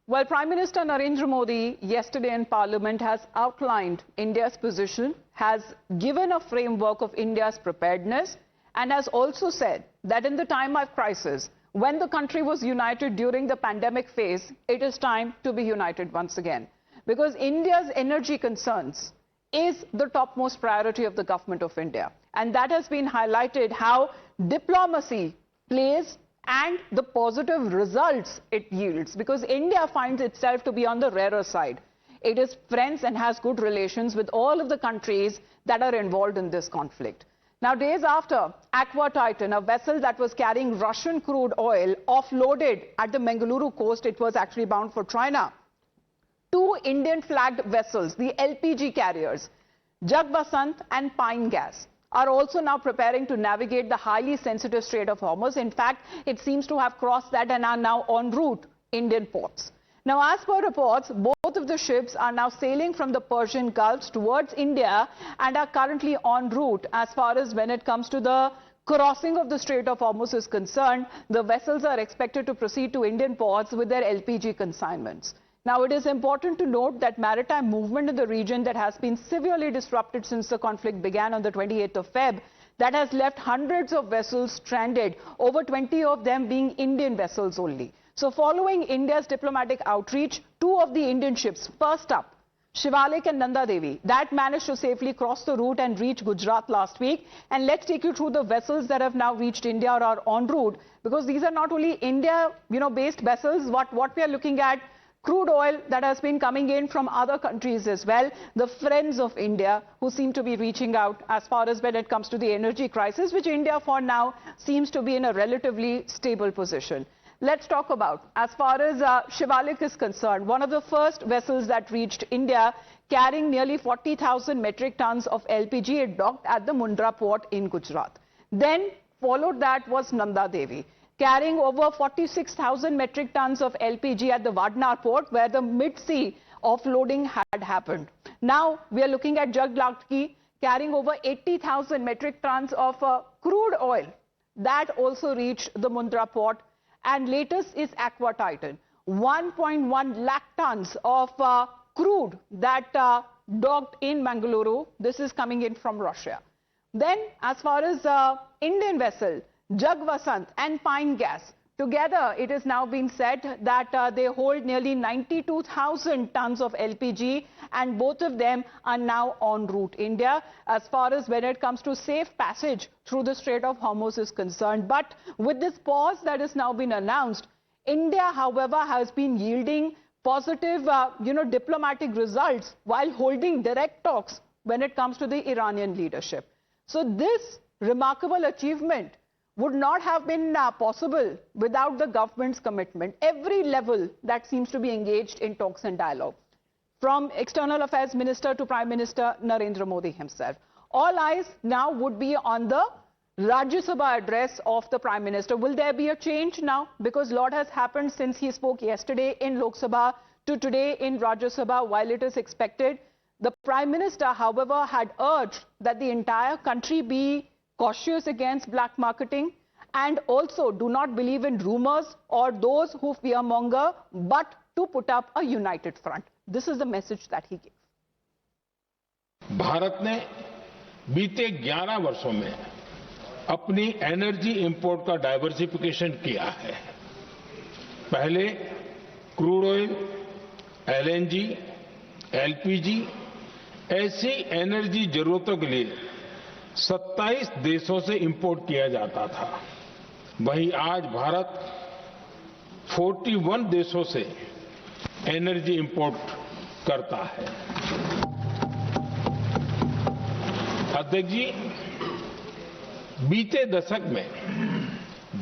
Well, Prime Minister Narendra Modi yesterday in Parliament has outlined India's position, has given a framework of India's preparedness, and has also said that in the time of crisis, when the country was united during the pandemic phase, it is time to be united once again. Because India's energy concerns is the topmost priority of the government of India. And that has been highlighted how diplomacy plays and the positive results it yields, because India finds itself to be on the rarer side. It is friends and has good relations with all of the countries that are involved in this conflict. Now, days after Aqua Titan, a vessel that was carrying Russian crude oil, offloaded at the Mangaluru coast, it was actually bound for China. Two Indian-flagged vessels, the LPG carriers, Jagvasant and Pine Gas, are also now preparing to navigate the highly sensitive Strait of Hormuz. In fact, it seems to have crossed that and are now en route Indian ports. Now, as per reports, both of the ships are now sailing from the Persian Gulf towards India and are currently en route. As far as when it comes to the crossing of the Strait of Hormuz is concerned, the vessels are expected to proceed to Indian ports with their LPG consignments. Now, it is important to note that maritime movement in the region that has been severely disrupted since the conflict began on the 28th of Feb, that has left hundreds of vessels stranded, over 20 of them being Indian vessels only. So following India's diplomatic outreach, two of the Indian ships, first up, Shivalik and Nanda Devi, that managed to safely cross the route and reach Gujarat last week. And let's take you through the vessels that have now reached India or are en route, because these are not only India, based vessels. What we are looking at, crude oil that has been coming in from other countries as well, the friends of India who seem to be reaching out as far as when it comes to the energy crisis, which India for now seems to be in a relatively stable position. Let's talk about, as far as Shivalik is concerned, one of the first vessels that reached India carrying nearly 40,000 metric tons of LPG, it docked at the Mundra port in Gujarat. Then followed that was Nanda Devi, carrying over 46,000 metric tons of LPG at the Vadnar port, where the mid-sea offloading had happened. Now we are looking at Jaglatki, carrying over 80,000 metric tons of crude oil. That also reached the Mundra port. And latest is Aqua Titan, 1.1 lakh tons of crude that docked in Mangaluru. This is coming in from Russia. Then, as far as Indian vessel, Jagvasant and Pine Gas, together it is now being said that they hold nearly 92,000 tons of LPG, and both of them are now en route India as far as when it comes to safe passage through the Strait of Hormuz is concerned. But with this pause that has now been announced, India, however, has been yielding positive, diplomatic results while holding direct talks when it comes to the Iranian leadership. So this remarkable achievement would not have been possible without the government's commitment. Every level that seems to be engaged in talks and dialogue, from External Affairs Minister to Prime Minister Narendra Modi himself. All eyes now would be on the Rajya Sabha address of the Prime Minister. Will there be a change now? Because a lot has happened since he spoke yesterday in Lok Sabha to today in Rajya Sabha. While it is expected, the Prime Minister, however, had urged that the entire country be cautious against black marketing and also do not believe in rumors or those who fearmonger, but to put up a united front. This is the message that he gave. Bharat ने बीते 11 वर्षों में अपनी energy import का diversification किया है। पहले crude oil, LNG, LPG ऐसी एनर्जी जरूरतों के लिए 27 देशों से इंपोर्ट किया जाता था। वहीं आज भारत 41 देशों से एनर्जी इंपोर्ट करता है। अध्यक्ष जी, बीते दशक में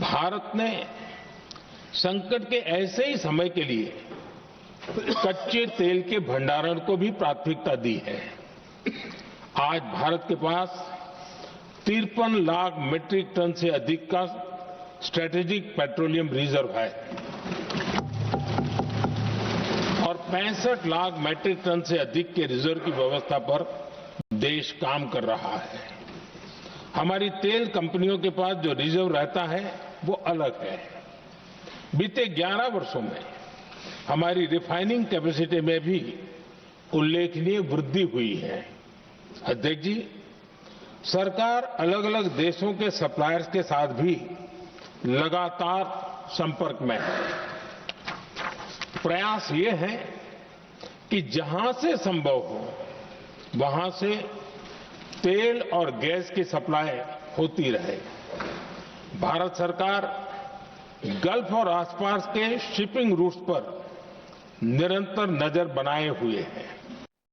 भारत ने संकट के ऐसे ही समय के लिए कच्चे तेल के भंडारण को भी प्राथमिकता दी है। आज भारत के पास 53 लाख मीट्रिक टन से अधिक का स्ट्रेटेजिक पेट्रोलियम रिजर्व है और 65 लाख मीट्रिक टन से अधिक के रिजर्व की व्यवस्था पर देश काम कर रहा है। हमारी तेल कंपनियों के पास जो रिजर्व रहता है वो अलग है। बीते 11 वर्षों में हमारी रिफाइनिंग कैपेसिटी में भी उल्लेखनीय वृद्धि हुई है। अध्यक्ष जी, सरकार अलग अलग देशों के सप्लायर्स के साथ भी लगातार संपर्क में है। प्रयास ये है कि जहां से संभव हो वहां से तेल और गैस की सप्लाई होती रहे। भारत सरकार गल्फ और आसपास के शिपिंग रूट्स पर निरंतर नजर बनाए हुए है।